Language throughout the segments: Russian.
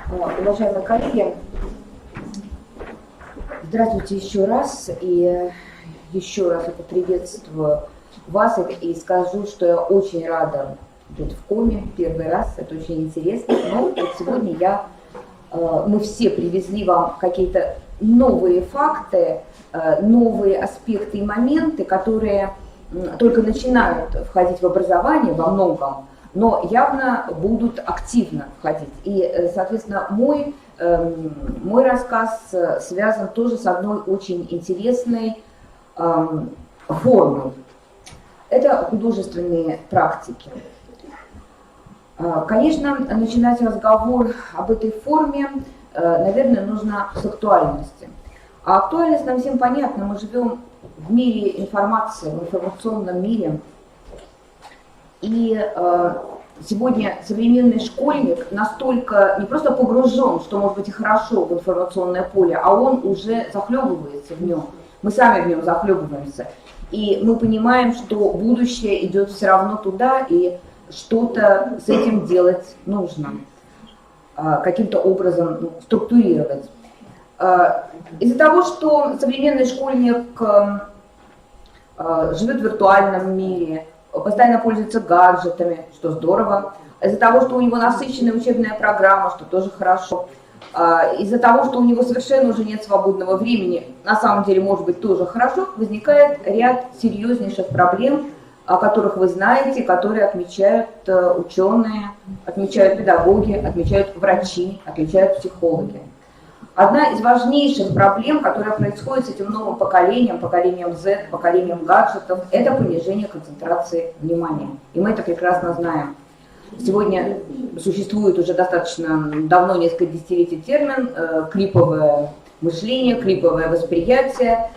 Уважаемые коллеги, здравствуйте еще раз. И еще раз поприветствую вас и скажу, что я очень рада быть в коме первый раз. Это очень интересно. Но вот сегодня мы все привезли вам какие-то новые факты, новые аспекты и моменты, которые только начинают входить в образование во многом, но явно будут активно входить. И, соответственно, мой рассказ связан тоже с одной очень интересной формой. Это художественные практики. Конечно, начинать разговор об этой форме, наверное, нужно с актуальности. А актуальность нам всем понятна. Мы живем в мире информации, в информационном мире. И сегодня современный школьник настолько не просто погружен, что может быть и хорошо в информационное поле, а он уже захлебывается в нем. Мы сами в нем захлебываемся. И мы понимаем, что будущее идет все равно туда, и что-то с этим делать нужно, каким-то образом структурировать. Из-за того, что современный школьник живет в виртуальном мире, постоянно пользуется гаджетами, что здорово, из-за того, что у него насыщенная учебная программа, что тоже хорошо, из-за того, что у него совершенно уже нет свободного времени, на самом деле, может быть, тоже хорошо, возникает ряд серьезнейших проблем, о которых вы знаете, которые отмечают ученые, отмечают педагоги, отмечают врачи, отмечают психологи. Одна из важнейших проблем, которая происходит с этим новым поколением, поколением Z, поколением гаджетов, это понижение концентрации внимания. И мы это прекрасно знаем. Сегодня существует уже достаточно давно, несколько десятилетий, термин клиповое мышление, клиповое восприятие.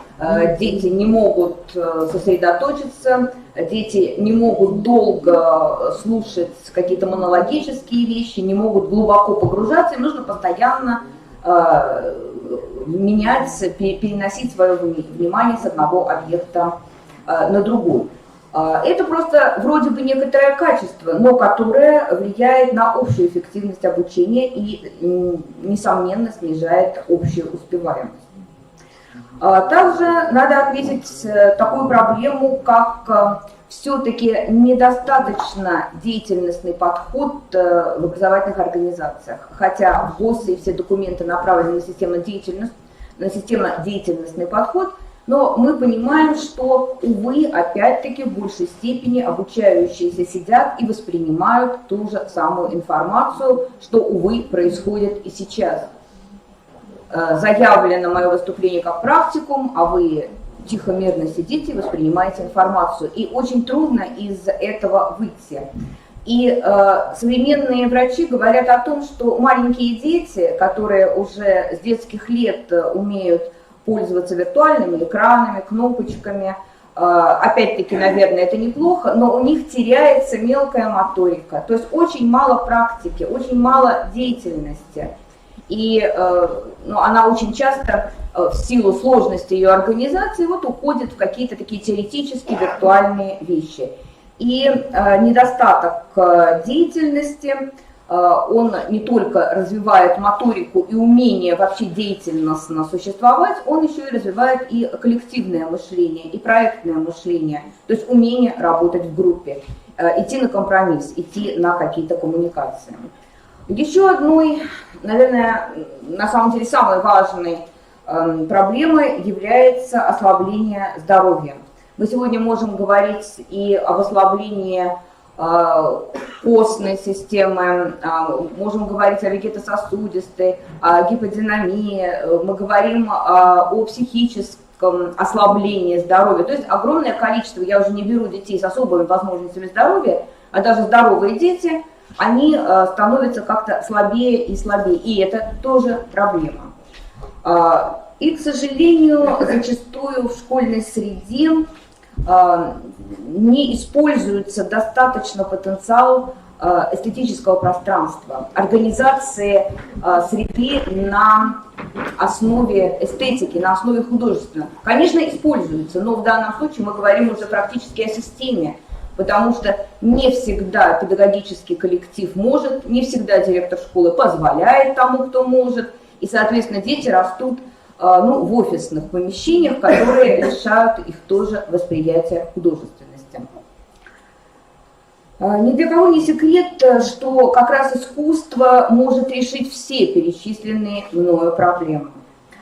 Дети не могут сосредоточиться, дети не могут долго слушать какие-то монологические вещи, не могут глубоко погружаться, им нужно постоянно менять, переносить свое внимание с одного объекта на другой. Это просто вроде бы некоторое качество, но которое влияет на общую эффективность обучения и, несомненно, снижает общую успеваемость. Также надо отметить такую проблему, как все-таки недостаточно деятельностный подход в образовательных организациях. Хотя в ГОС и все документы направлены на системно-деятельностный подход, но мы понимаем, что, увы, опять-таки в большей степени обучающиеся сидят и воспринимают ту же самую информацию, что, увы, происходит и сейчас. Заявлено мое выступление как практикум, а вы тихо, мирно сидите и воспринимаете информацию. И очень трудно из этого выйти. И современные врачи говорят о том, что маленькие дети, которые уже с детских лет умеют пользоваться виртуальными экранами, кнопочками, опять-таки, наверное, это неплохо, но у них теряется мелкая моторика. То есть очень мало практики, очень мало деятельности. И она очень часто в силу сложности ее организации уходит в какие-то такие теоретические виртуальные вещи. И недостаток деятельности, он не только развивает моторику и умение вообще деятельностно существовать, он еще и развивает и коллективное мышление, и проектное мышление, то есть умение работать в группе, идти на компромисс, идти на какие-то коммуникации. Еще одной, наверное, на самом деле самой важной проблемой является ослабление здоровья. Мы сегодня можем говорить и об ослаблении костной системы, можем говорить о вегетососудистой, о гиподинамии, мы говорим о психическом ослаблении здоровья. То есть огромное количество, я уже не беру детей с особыми возможностями здоровья, а даже здоровые дети, они становятся как-то слабее и слабее, и это тоже проблема. И, к сожалению, зачастую в школьной среде не используется достаточно потенциал эстетического пространства, организации среды на основе эстетики, на основе художественного. Конечно, используется, но в данном случае мы говорим уже практически о системе, потому что не всегда педагогический коллектив может, не всегда директор школы позволяет тому, кто может, и, соответственно, дети растут в офисных помещениях, которые лишают их тоже восприятия художественности. Ни для кого не секрет, что как раз искусство может решить все перечисленные мною проблемы.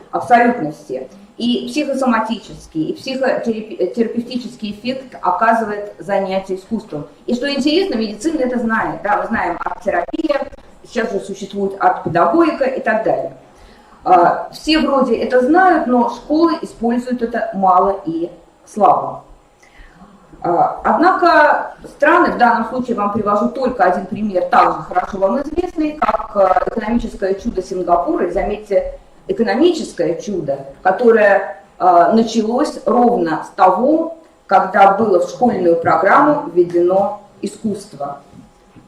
Абсолютно все. И психосоматический, и психотерапевтический эффект оказывает занятие искусством. И что интересно, медицина это знает. Да, мы знаем арт-терапия, сейчас же существует арт-педагогика и так далее. Все вроде это знают, но школы используют это мало и слабо. Однако страны, в данном случае вам привожу только один пример, также хорошо вам известный, как экономическое чудо Сингапура. И заметьте, экономическое чудо, которое началось ровно с того, когда было в школьную программу введено искусство.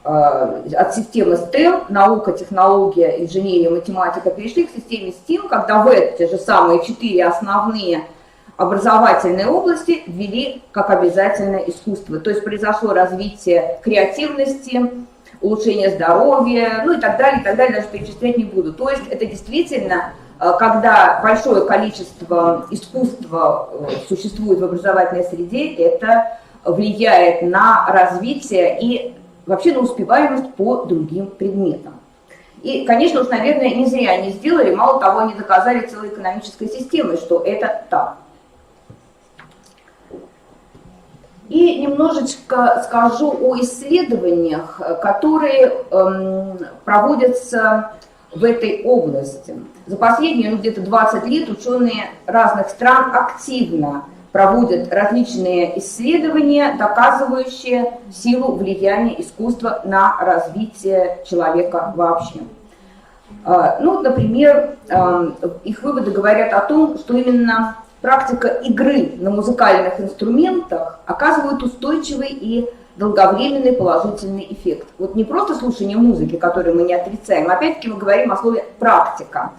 От системы STEM, наука, технология, инженерия, математика, перешли к системе STEAM, когда в эти же самые 4 основные образовательные области ввели как обязательное искусство. То есть произошло развитие креативности, улучшение здоровья, и так далее, даже перечислять не буду. То есть это действительно, когда большое количество искусства существует в образовательной среде, это влияет на развитие и вообще на успеваемость по другим предметам. И, конечно уж, наверное, не зря они сделали, мало того, они доказали целой экономической системой, что это так. И немножечко скажу о исследованиях, которые проводятся в этой области. За последние где-то 20 лет ученые разных стран активно проводят различные исследования, доказывающие силу влияния искусства на развитие человека вообще. Например, их выводы говорят о том, что именно практика игры на музыкальных инструментах оказывает устойчивый и долговременный положительный эффект. Вот не просто слушание музыки, которую мы не отрицаем, опять-таки мы говорим о слове «практика»,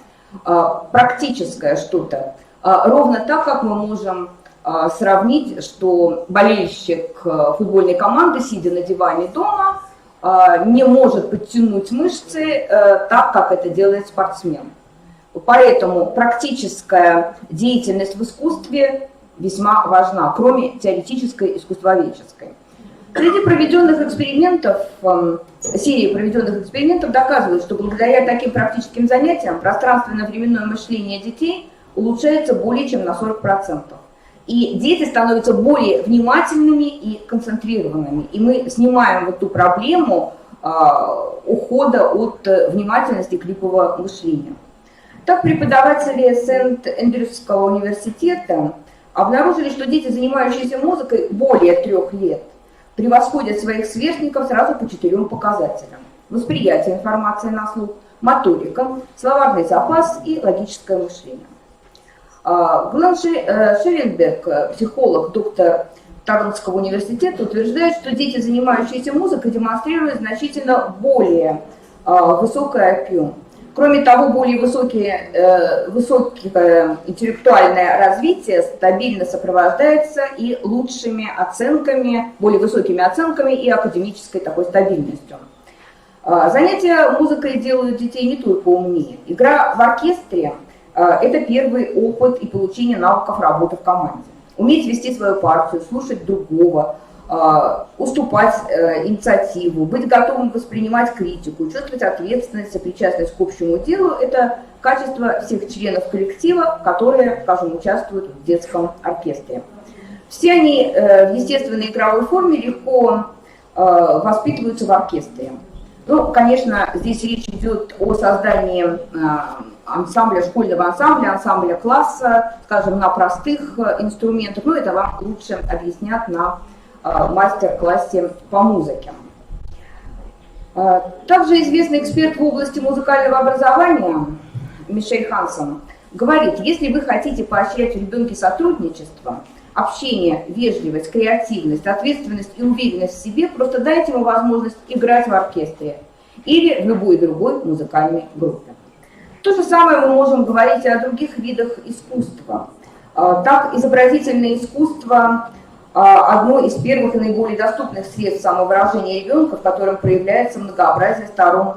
практическое что-то. Ровно так, как мы можем сравнить, что болельщик футбольной команды, сидя на диване дома, не может подтянуть мышцы так, как это делает спортсмен. Поэтому практическая деятельность в искусстве весьма важна, кроме теоретической и искусствоведческой. Среди проведенных экспериментов, серии проведенных экспериментов доказывают, что благодаря таким практическим занятиям пространственно-временное мышление детей улучшается более чем на 40%. И дети становятся более внимательными и концентрированными. И мы снимаем вот ту проблему ухода от внимательности к клипового мышления. Так, преподаватели Сент-Эндрюсского университета обнаружили, что дети, занимающиеся музыкой более 3 лет, превосходят своих сверстников сразу по 4 показателям. Восприятие информации на слух, моторика, словарный запас и логическое мышление. Глен Шеренбек, психолог, доктор Торонтского университета, утверждает, что дети, занимающиеся музыкой, демонстрируют значительно более высокий IQ. Кроме того, более высокое интеллектуальное развитие стабильно сопровождается и лучшими оценками, более высокими оценками и академической такой стабильностью. Занятия музыкой делают детей не только умнее. Игра в оркестре – это первый опыт и получение навыков работы в команде. Уметь вести свою партию, слушать другого, уступать инициативу, быть готовым воспринимать критику, чувствовать ответственность, сопричастность к общему делу – это качество всех членов коллектива, которые, скажем, участвуют в детском оркестре. Все они в естественной игровой форме легко воспитываются в оркестре. Конечно, здесь речь идет о создании ансамбля, школьного ансамбля, ансамбля класса, скажем, на простых инструментах. Это вам лучше объяснят на мастер-классе по музыке. Также известный эксперт в области музыкального образования Мишель Хансон говорит, если вы хотите поощрять в ребенке сотрудничество, общение, вежливость, креативность, ответственность и уверенность в себе, просто дайте ему возможность играть в оркестре или в любой другой музыкальной группе. То же самое мы можем говорить и о других видах искусства. Так, изобразительное искусство одно из первых и наиболее доступных средств самовыражения ребенка, в котором проявляется многообразие сторон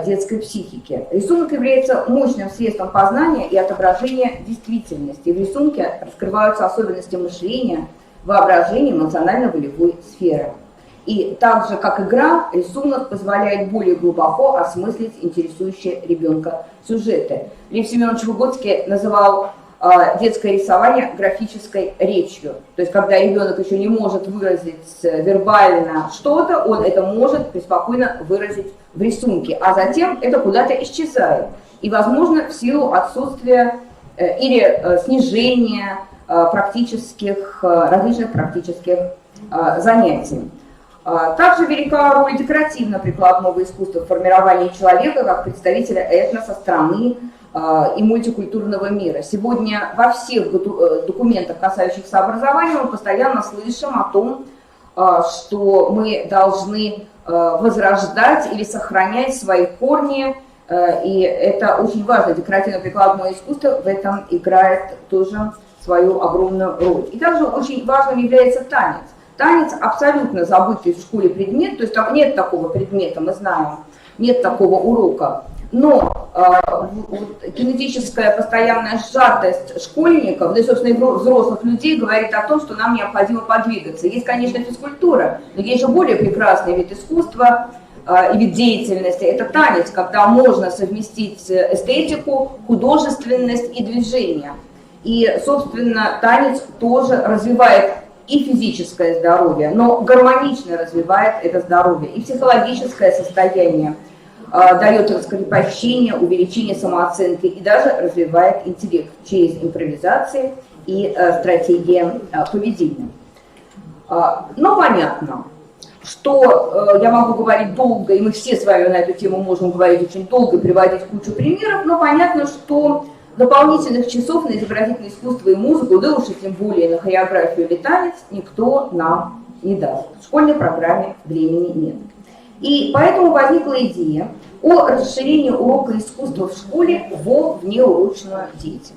детской психики. Рисунок является мощным средством познания и отображения действительности. В рисунке раскрываются особенности мышления, воображения, эмоционально-волевой сферы. И так же, как игра, рисунок позволяет более глубоко осмыслить интересующие ребенка сюжеты. Лев Семенович Выгодский называл детское рисование графической речью. То есть, когда ребенок еще не может выразить вербально что-то, он это может преспокойно выразить в рисунке, а затем это куда-то исчезает. И, возможно, в силу отсутствия или снижения различных практических занятий. Также велика роль декоративно-прикладного искусства в формировании человека как представителя этноса, страны и мультикультурного мира. Сегодня во всех документах, касающихся образования, мы постоянно слышим о том, что мы должны возрождать или сохранять свои корни, и это очень важно. Декоративно-прикладное искусство в этом играет тоже свою огромную роль. И также очень важным является танец. Танец абсолютно забытый в школе предмет, то есть там нет такого предмета, мы знаем, нет такого урока. Но кинетическая постоянная сжатость школьников, да и, собственно, и взрослых людей говорит о том, что нам необходимо подвигаться. Есть, конечно, физкультура, но есть же более прекрасный вид искусства и вид деятельности. Это танец, когда можно совместить эстетику, художественность и движение. И, собственно, танец тоже развивает и физическое здоровье, но гармонично развивает это здоровье, и психологическое состояние, дает раскрепощение, увеличение самооценки и даже развивает интеллект через импровизации и стратегии поведения. Но понятно, что я могу говорить долго, и мы все с вами на эту тему можем говорить очень долго, приводить кучу примеров, но понятно, что дополнительных часов на изобразительное искусство и музыку, да уж и тем более на хореографию или танец, никто нам не даст. В школьной программе времени нет. И поэтому возникла идея о расширении урока искусства в школе во внеурочную деятельность.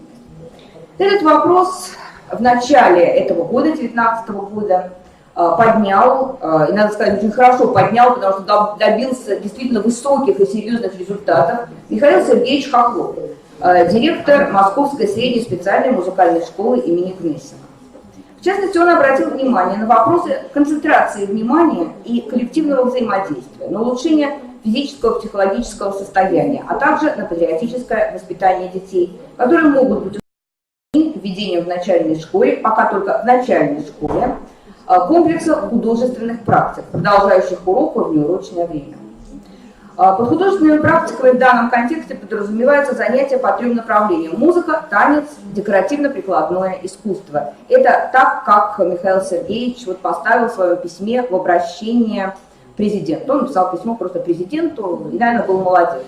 Этот вопрос в начале этого года, 2019 года, поднял, и надо сказать, очень хорошо поднял, потому что добился действительно высоких и серьезных результатов, Михаил Сергеевич Хохлов, директор Московской средней специальной музыкальной школы имени Гнесина. В частности, он обратил внимание на вопросы концентрации внимания и коллективного взаимодействия, на улучшение физического, психологического состояния, а также на патриотическое воспитание детей, которые могут быть введением в начальной школе, пока только в начальной школе, комплекса художественных практик, продолжающих урок во внеурочное время. Под художественными практиками в данном контексте подразумеваются занятия по 3 направлениям: музыка, танец, декоративно-прикладное искусство. Это так, как Михаил Сергеевич поставил в своем письме в обращение президенту. Он написал письмо просто президенту и, наверное, был молодец,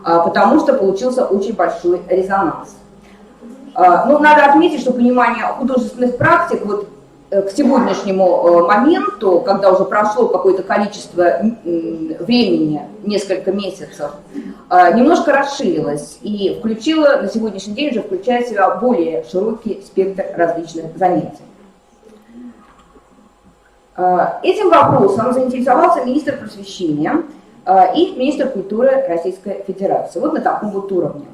потому что получился очень большой резонанс. Но надо отметить, что понимание художественных практик к сегодняшнему моменту, когда уже прошло какое-то количество времени, несколько месяцев, немножко расширилось и на сегодняшний день уже включает в себя более широкий спектр различных занятий. Этим вопросом заинтересовался министр просвещения и министр культуры Российской Федерации. Вот на таком уровне.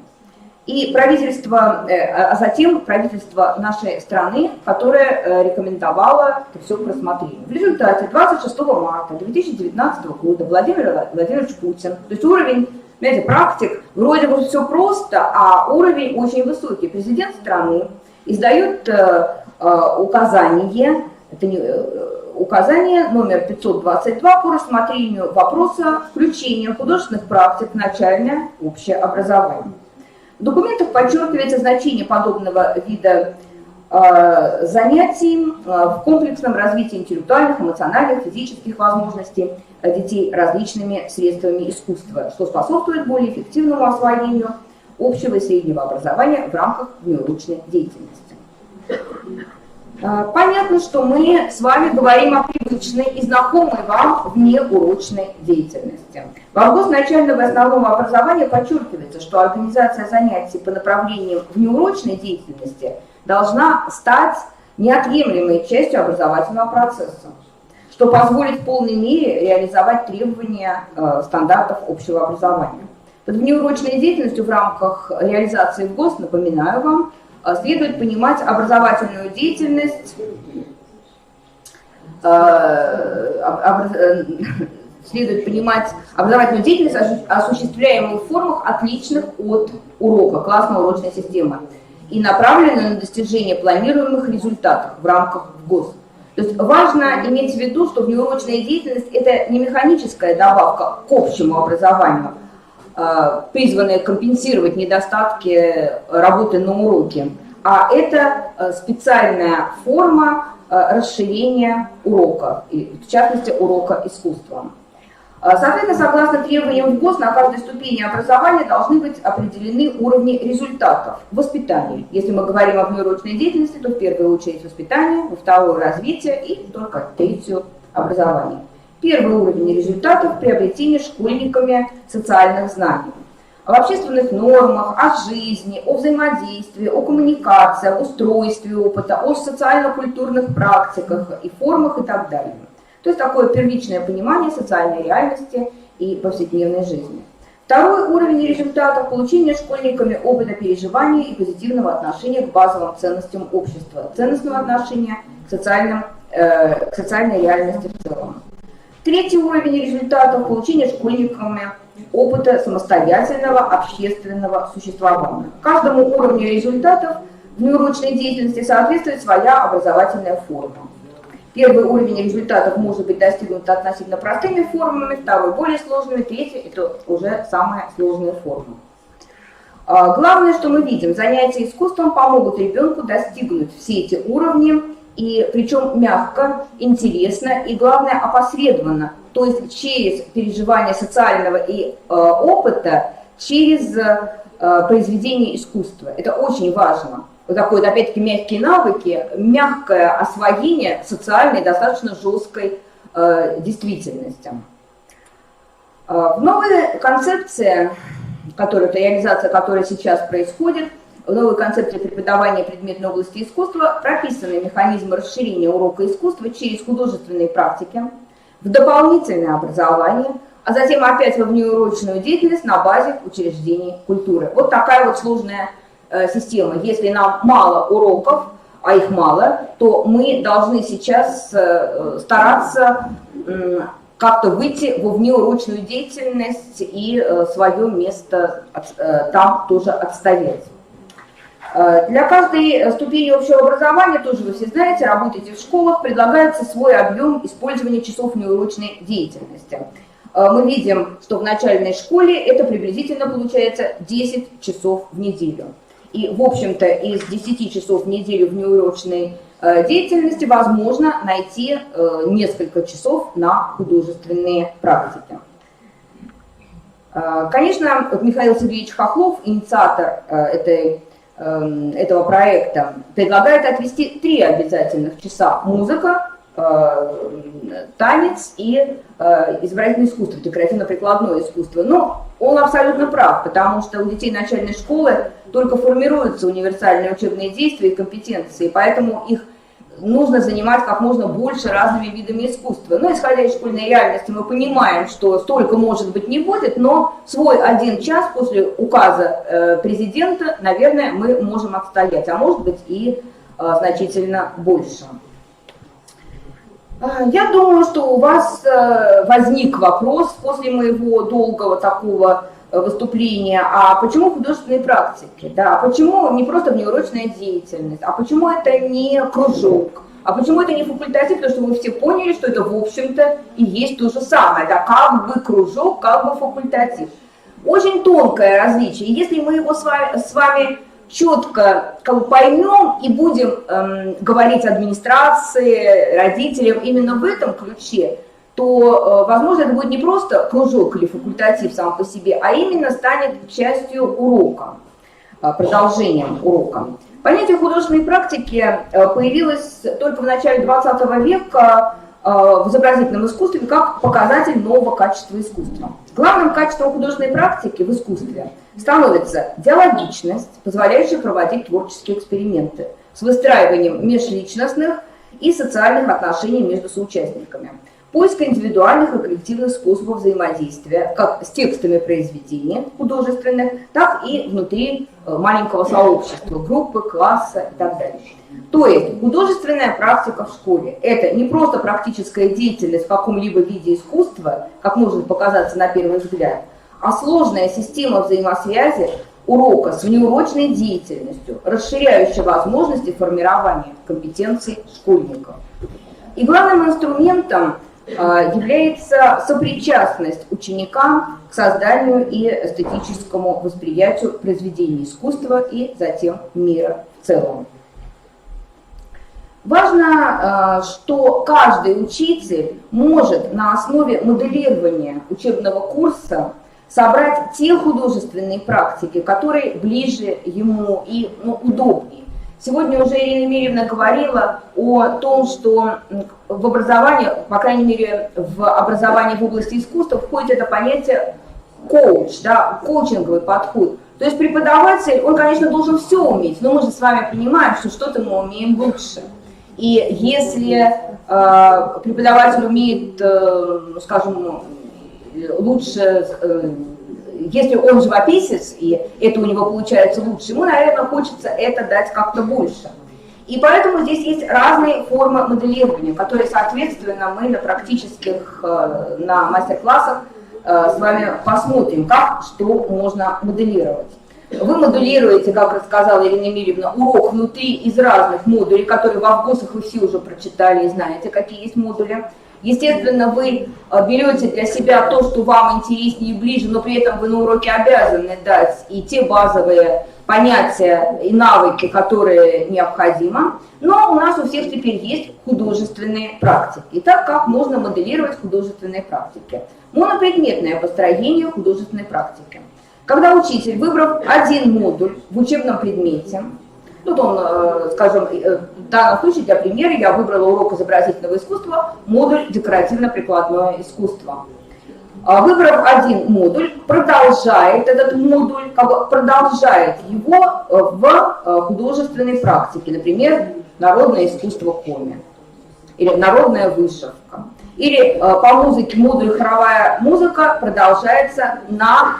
И правительство, а затем правительство нашей страны, которое рекомендовало это все к рассмотрению. В результате 26 марта 2019 года Владимир Владимирович Путин, то есть уровень, знаете, практик, вроде бы все просто, а уровень очень высокий. Президент страны издает указание номер 522 по рассмотрению вопроса включения художественных практик в начальное общее образование. В документах подчеркивается значение подобного вида занятий в комплексном развитии интеллектуальных, эмоциональных, физических возможностей детей различными средствами искусства, что способствует более эффективному освоению общего и среднего образования в рамках внеурочной деятельности. Понятно, что мы с вами говорим о привычной и знакомой вам внеурочной деятельности. В вопрос начального и основного образования подчеркивается, что организация занятий по направлениям внеурочной деятельности должна стать неотъемлемой частью образовательного процесса, что позволит в полной мере реализовать требования стандартов общего образования. Под внеурочной деятельностью в рамках реализации в ГОС, напоминаю вам, следует понимать образовательную деятельность, осуществляемую в формах, отличных от урока, классно-урочной системы, и направленную на достижение планируемых результатов в рамках ГОС. То есть важно иметь в виду, что внеурочная деятельность – это не механическая добавка к общему образованию, призванная компенсировать недостатки работы на уроке, а это специальная форма расширения урока, в частности урока искусства. Соответственно, согласно требованиям в ГОС, на каждой ступени образования должны быть определены уровни результатов воспитания. Если мы говорим о внеурочной деятельности, то в первую очередь воспитание, во вторую развитие и только третью образование. Первый уровень результатов – приобретение школьниками социальных знаний. Об общественных нормах, о жизни, о взаимодействии, о коммуникации, об устройстве опыта, о социально-культурных практиках и формах и так далее. То есть такое первичное понимание социальной реальности и повседневной жизни. Второй уровень результатов – получение школьниками опыта переживания и позитивного отношения к базовым ценностям общества, ценностного отношения к социальной реальности в целом. Третий уровень результатов – получение школьниками опыта самостоятельного общественного существования. Каждому уровню результатов в внеурочной деятельности соответствует своя образовательная форма. Первый уровень результатов может быть достигнут относительно простыми формами, второй более сложными, третий – это уже самая сложная форма. Главное, что мы видим, занятия искусством помогут ребенку достигнуть все эти уровни, и причем мягко, интересно и, главное, опосредованно, то есть через переживание социального и опыта, через произведение искусства. Это очень важно. Вот такой, опять-таки, мягкие навыки, мягкое освоение социальной, достаточно жесткой действительности. В новой концепции, реализация которой сейчас происходит, в новой концепции преподавания предметной области искусства прописаны механизмы расширения урока искусства через художественные практики, в дополнительное образование, а затем опять во внеурочную деятельность на базе учреждений культуры. Вот такая вот сложная система. Если нам мало уроков, а их мало, то мы должны сейчас стараться как-то выйти во внеурочную деятельность и свое место там тоже отстоять. Для каждой ступени общего образования, тоже вы все знаете, работаете в школах, предлагается свой объем использования часов внеурочной деятельности. Мы видим, что в начальной школе это приблизительно получается 10 часов в неделю. И, в общем-то, из 10 часов в неделю внеурочной деятельности возможно найти несколько часов на художественные практики. Конечно, вот Михаил Сергеевич Хохлов, инициатор этого проекта, предлагает отвести 3 обязательных часа: музыка, танец и изобразительное искусство, декоративно-прикладное искусство. Но он абсолютно прав, потому что у детей начальной школы только формируются универсальные учебные действия и компетенции, поэтому их нужно занимать как можно больше разными видами искусства. Но исходя из школьной реальности мы понимаем, что столько может быть не будет, но свой 1 час после указа президента, наверное, мы можем отстоять, а может быть и значительно больше. Я думаю, что у вас возник вопрос после моего долгого такого выступления, а почему художественные практики, да, а почему не просто внеурочная деятельность, а почему это не кружок, а почему это не факультатив, потому что вы все поняли, что это в общем-то и есть то же самое, да, как бы кружок, как бы факультатив. Очень тонкое различие, и если мы его с вами четко поймем и будем говорить администрации, родителям именно в этом ключе, то, возможно, это будет не просто кружок или факультатив сам по себе, а именно станет частью урока, продолжением урока. Понятие художественной практики появилось только в начале 20 века в изобразительном искусстве как показатель нового качества искусства. Главным качеством художественной практики в искусстве становится диалогичность, позволяющая проводить творческие эксперименты, с выстраиванием межличностных и социальных отношений между соучастниками, поиск индивидуальных и коллективных способов взаимодействия, как с текстами произведений художественных, так и внутри маленького сообщества, группы, класса и так далее. То есть художественная практика в школе – это не просто практическая деятельность в каком-либо виде искусства, как может показаться на первый взгляд, а сложная система взаимосвязи урока с внеурочной деятельностью, расширяющая возможности формирования компетенций школьников. И главным инструментом является сопричастность ученика к созданию и эстетическому восприятию произведений искусства и затем мира в целом. Важно, что каждый учитель может на основе моделирования учебного курса собрать те художественные практики, которые ближе ему и удобнее. Сегодня уже Ирина Емельевна говорила о том, что в образовании, по крайней мере, в образовании в области искусства входит это понятие коуч, да, коучинговый подход. То есть преподаватель, он, конечно, должен все уметь, но мы же с вами понимаем, что что-то мы умеем лучше. И если преподаватель умеет, скажем, лучше, если он живописец, и это у него получается лучше, ему, наверное, хочется это дать как-то больше. И поэтому здесь есть разные формы моделирования, которые, соответственно, мы на практических, на мастер-классах с вами посмотрим, как, что можно моделировать. Вы моделируете, как рассказала Ирина Емельевна, урок внутри из разных модулей, которые в ВГОСах вы все уже прочитали и знаете, какие есть модули. Естественно, вы берете для себя то, что вам интереснее и ближе, но при этом вы на уроке обязаны дать и те базовые понятия и навыки, которые необходимы. Но у нас у всех теперь есть художественные практики. Итак, как можно моделировать художественные практики? Монопредметное построение художественной практики. Когда учитель, выбрав один модуль в учебном предмете, тут он, скажем, в данном случае для примера я выбрала урок изобразительного искусства, модуль декоративно-прикладное искусство. Выбрав один модуль, продолжает этот модуль, продолжает его в художественной практике, например, народное искусство коми, или народная вышивка. Или по музыке модуль хоровая музыка продолжается на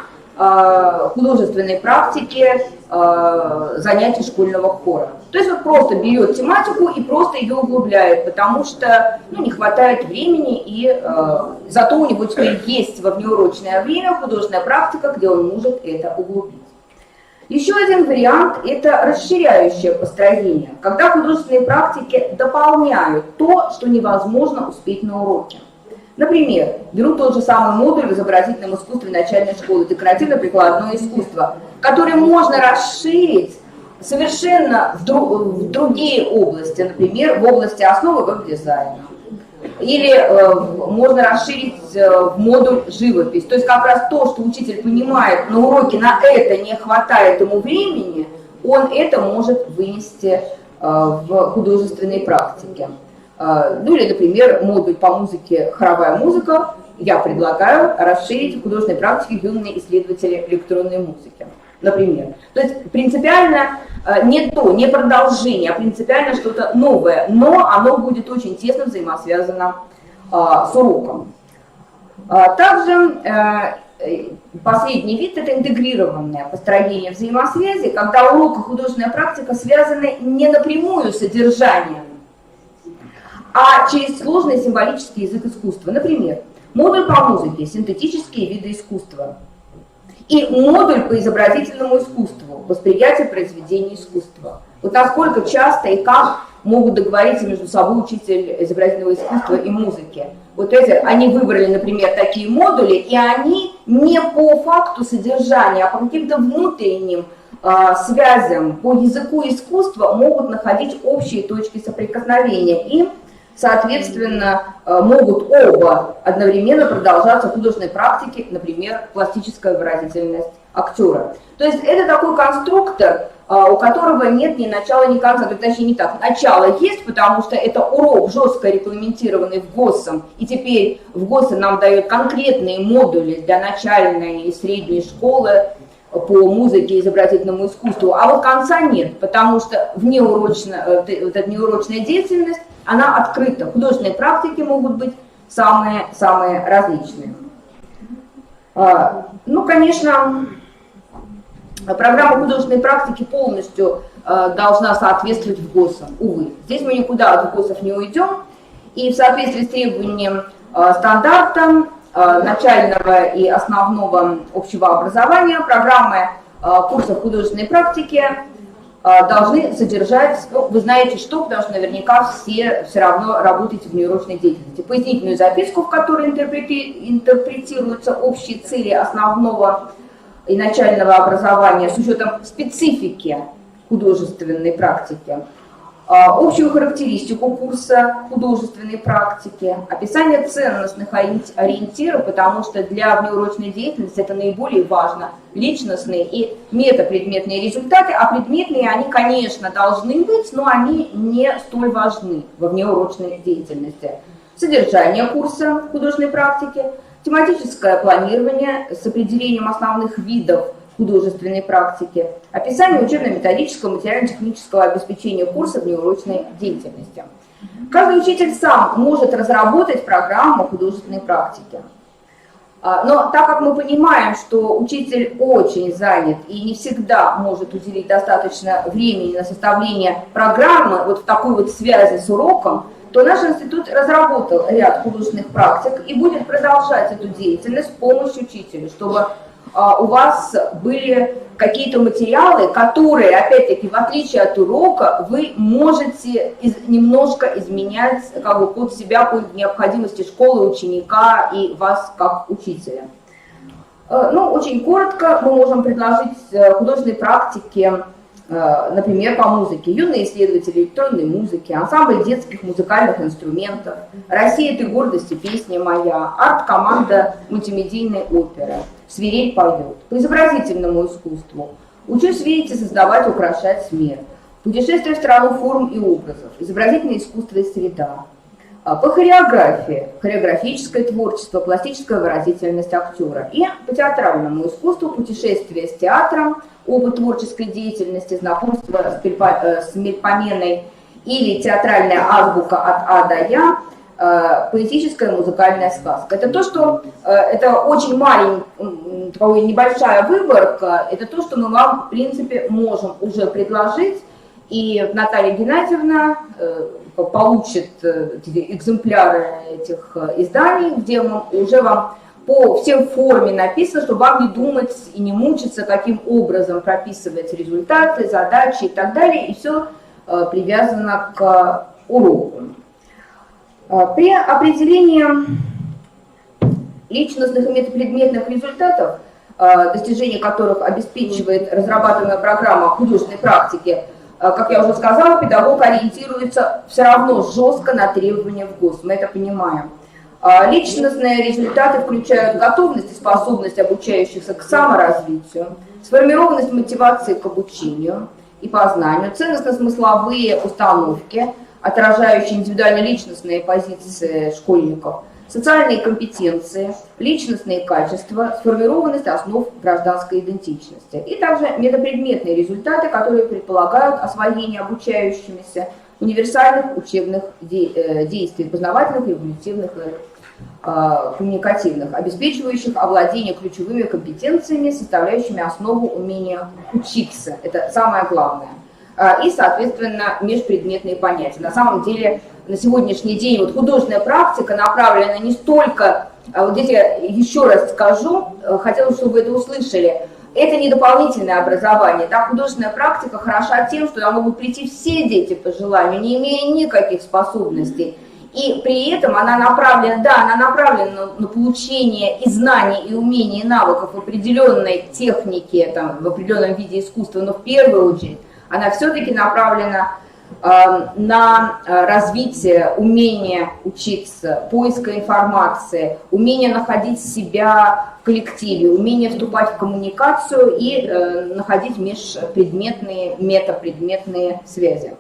художественной практике занятий школьного хора. То есть он просто берет тематику и просто ее углубляет, потому что не хватает времени, и зато у него теперь есть во внеурочное время художественная практика, где он может это углубить. Еще один вариант – это расширяющее построение, когда художественные практики дополняют то, что невозможно успеть на уроке. Например, беру тот же самый модуль в изобразительном искусстве начальной школы, декоративно-прикладное искусство, который можно расширить совершенно в другие области, например, в области основы веб-дизайна. Или можно расширить в модуль живопись. То есть как раз то, что учитель понимает, на уроке на это не хватает ему времени, он это может вынести в художественной практике. Ну или, например, модуль по музыке «Хоровая музыка» я предлагаю расширить в художественной практике юные исследователи электронной музыки, например. То есть принципиально не продолжение, а принципиально что-то новое, но оно будет очень тесно взаимосвязано с уроком. Также последний вид – это интегрированное построение взаимосвязи, когда урок и художественная практика связаны не напрямую с содержанием, а через сложный символический язык искусства. Например, модуль по музыке «Синтетические виды искусства» и модуль по изобразительному искусству «Восприятие произведений искусства». Вот насколько часто и как могут договориться между собой учитель изобразительного искусства и музыки. Вот эти, они выбрали, например, такие модули, и они не по факту содержания, а по каким-то внутренним связям, по языку искусства могут находить общие точки соприкосновения. И соответственно, могут оба одновременно продолжаться в художественной практике, например, пластическая выразительность актера. То есть это такой конструктор, у которого нет ни начала, ни конца. То есть, точнее, не так. Начало есть, потому что это урок жестко регламентированный ВГОСом, и теперь ВГОС нам дает конкретные модули для начальной и средней школы, по музыке и изобразительному искусству, а вот конца нет, потому что вот эта неурочная деятельность, она открыта. Художественные практики могут быть самые различные. Ну, конечно, программа художественной практики полностью должна соответствовать ВГОСам, увы. Здесь мы никуда от ВГОСов не уйдем, и в соответствии с требованием стандарта начального и основного общего образования программы курсов художественной практики должны содержать, ну, вы знаете что, потому что наверняка все равно работаете в неурочной деятельности. Пояснительную записку, в которой интерпретируются общие цели основного и начального образования с учетом специфики художественной практики, общую характеристику курса художественной практики, описание ценностных ориентиров, потому что для внеурочной деятельности это наиболее важно, личностные и метапредметные результаты, а предметные они, конечно, должны быть, но они не столь важны во внеурочной деятельности. Содержание курса художественной практики, тематическое планирование с определением основных видов художественной практики, описание учебно-методического, материально-технического обеспечения курса внеурочной деятельности. Каждый учитель сам может разработать программу художественной практики. Но так как мы понимаем, что учитель очень занят и не всегда может уделить достаточно времени на составление программы вот в такой вот связи с уроком, то наш институт разработал ряд художественных практик и будет продолжать эту деятельность с помощью учителя, чтобы у вас были какие-то материалы, которые, опять-таки, в отличие от урока, вы можете немножко изменять как бы под себя, по необходимости школы, ученика и вас как учителя. Ну, очень коротко мы можем предложить художественные практики, например, по музыке. Юные исследователи электронной музыки, ансамбль детских музыкальных инструментов, «Россия, ты гордость и песня моя», арт-команда мультимедийной оперы, «Свирель поет», по изобразительному искусству, «Учусь видеть и создавать, украшать мир», «Путешествие в страну форм и образов», изобразительное искусство и среда, по хореографии, хореографическое творчество, пластическая выразительность актера, и по театральному искусству, путешествие с театром, опыт творческой деятельности, знакомство с мельпоменой или театральная азбука от А до Я, поэтическая музыкальная сказка. Это то, что это очень маленькая, небольшая выборка, это то, что мы вам, в принципе, можем уже предложить, и Наталья Геннадьевна получит экземпляры этих изданий, где уже вам по всем форме написано, чтобы вам не думать и не мучиться, каким образом прописывать результаты, задачи и так далее, и все привязано к уроку. При определении личностных и метапредметных результатов, достижение которых обеспечивает разрабатываемая программа художественной практики, как я уже сказала, педагог ориентируется все равно жестко на требования ВГОС, мы это понимаем. Личностные результаты включают готовность и способность обучающихся к саморазвитию, сформированность мотивации к обучению и познанию, ценностно-смысловые установки, отражающие индивидуально-личностные позиции школьников, социальные компетенции, личностные качества, сформированность основ гражданской идентичности. И также метапредметные результаты, которые предполагают освоение обучающимися универсальных учебных действий, познавательных, регулятивных и коммуникативных, обеспечивающих овладение ключевыми компетенциями, составляющими основу умения учиться. Это самое главное. И, соответственно, межпредметные понятия. На самом деле, на сегодняшний день вот художественная практика направлена не столько, вот здесь я еще раз скажу, хотела, чтобы вы это услышали, это не дополнительное образование. Да? Художественная практика хороша тем, что туда могут прийти все дети по желанию, не имея никаких способностей. И при этом она направлена, да, она направлена на получение и знаний, и умений, и навыков в определенной технике, там, в определенном виде искусства, но в первую очередь она все-таки направлена на развитие умения учиться, поиска информации, умения находить себя в коллективе, умение вступать в коммуникацию и находить межпредметные, метапредметные связи.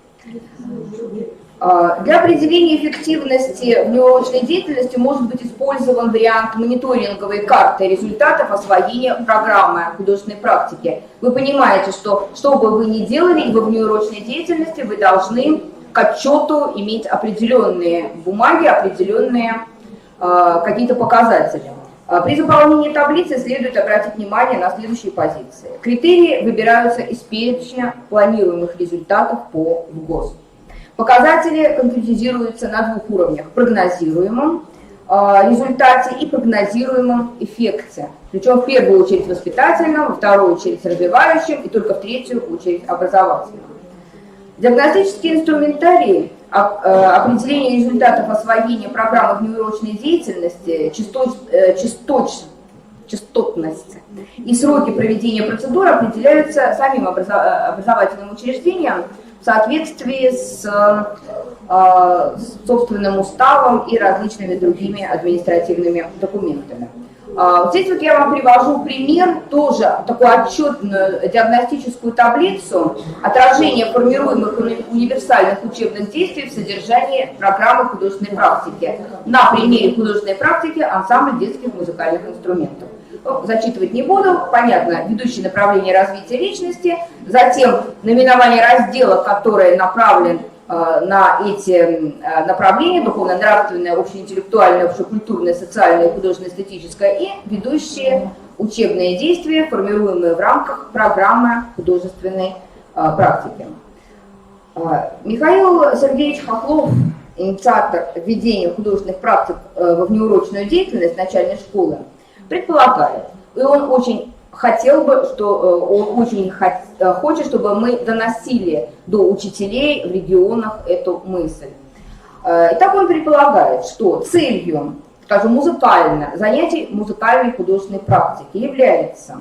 Для определения эффективности внеурочной деятельности может быть использован вариант мониторинговой карты результатов освоения программы художественной практики. Вы понимаете, что бы вы ни делали во внеурочной деятельности, вы должны к отчету иметь определенные бумаги, определенные какие-то показатели. При заполнении таблицы следует обратить внимание на следующие позиции. Критерии выбираются из перечня планируемых результатов по ВГОС. Показатели конкретизируются на двух уровнях: прогнозируемом результате и прогнозируемом эффекте. Причем в первую очередь воспитательном, во вторую очередь развивающем и только в третью очередь образовательном. Диагностический инструментарий определения результатов освоения программы внеурочной деятельности, частотность и сроки проведения процедур определяются самим образовательным учреждением в соответствии с собственным уставом и различными другими административными документами. Здесь вот я вам привожу пример, тоже такую отчетную диагностическую таблицу отражения формируемых универсальных учебных действий в содержании программы художественной практики. На примере художественной практики ансамбль детских музыкальных инструментов. Зачитывать не буду, понятно, ведущие направления развития личности, затем наименование раздела, который направлен на эти направления: духовно-нравственное, общеинтеллектуальное, общекультурное, социальное, художественно-эстетическое, и ведущие учебные действия, формируемые в рамках программы художественной практики. Михаил Сергеевич Хохлов, инициатор введения художественных практик во внеурочную деятельность начальной школы, предполагает, и он очень хотел бы, хочет, чтобы мы доносили до учителей в регионах эту мысль. Итак, он предполагает, что целью, скажем, занятий музыкальной художественной практики является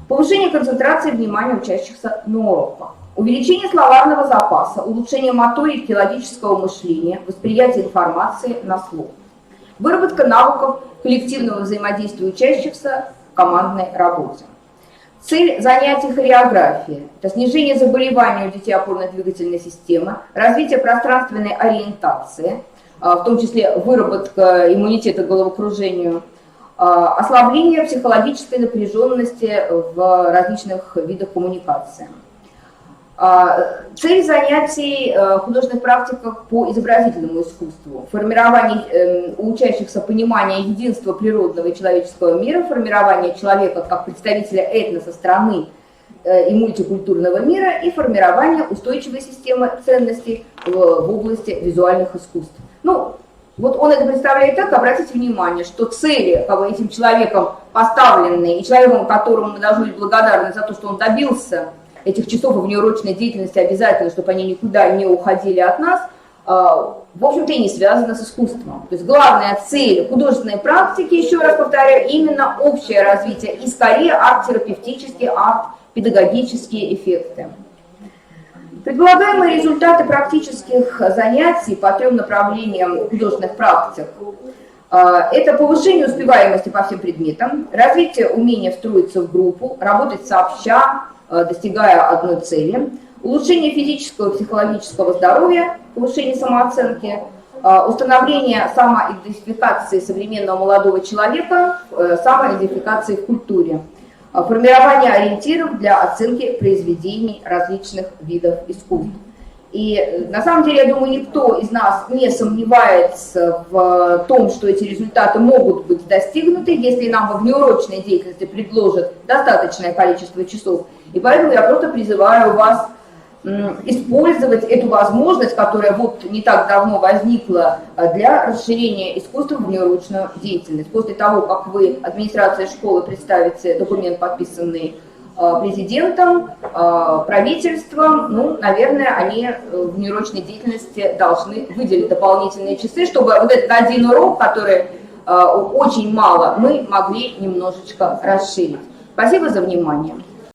повышение концентрации внимания учащихся на уроках, увеличение словарного запаса, улучшение моторики, логического мышления, восприятия информации на слух, выработка навыков коллективного взаимодействия учащихся в командной работе. Цель занятий хореографии – это снижение заболеваний у детей опорно-двигательной системы, развитие пространственной ориентации, в том числе выработка иммунитета к головокружению, ослабление психологической напряженности в различных видах коммуникации. Цель занятий художественных практиках по изобразительному искусству: формирование у учащихся понимания единства природного и человеческого мира, формирование человека как представителя этноса страны и мультикультурного мира, и формирование устойчивой системы ценностей в области визуальных искусств. Ну, вот он это представляет так. Обратите внимание, что цели этим человеком поставленные, и человеком, которому мы должны быть благодарны за то, что он добился этих часов внеурочной деятельности, обязательно, чтобы они никуда не уходили от нас, в общем-то и не связано с искусством. То есть главная цель художественной практики, еще раз повторяю, именно общее развитие и скорее арт-терапевтические, арт-педагогические эффекты. Предполагаемые результаты практических занятий по 3 направлениям художественных практик – это повышение успеваемости по всем предметам, развитие умения встроиться в группу, работать сообща, достигая одной цели, улучшение физического и психологического здоровья, повышение самооценки, установление самоидентификации современного молодого человека, самоидентификации в культуре, формирование ориентиров для оценки произведений различных видов искусств. И на самом деле, я думаю, никто из нас не сомневается в том, что эти результаты могут быть достигнуты, если нам во внеурочной деятельности предложат достаточное количество часов. И поэтому я просто призываю вас использовать эту возможность, которая вот не так давно возникла, для расширения искусства в внеурочную деятельность. После того, как вы, администрация школы, представите документ, подписанный президентом, правительством, ну, наверное, они в внеурочной деятельности должны выделить дополнительные часы, чтобы вот этот один урок, который очень мало, мы могли немножечко расширить. Спасибо за внимание.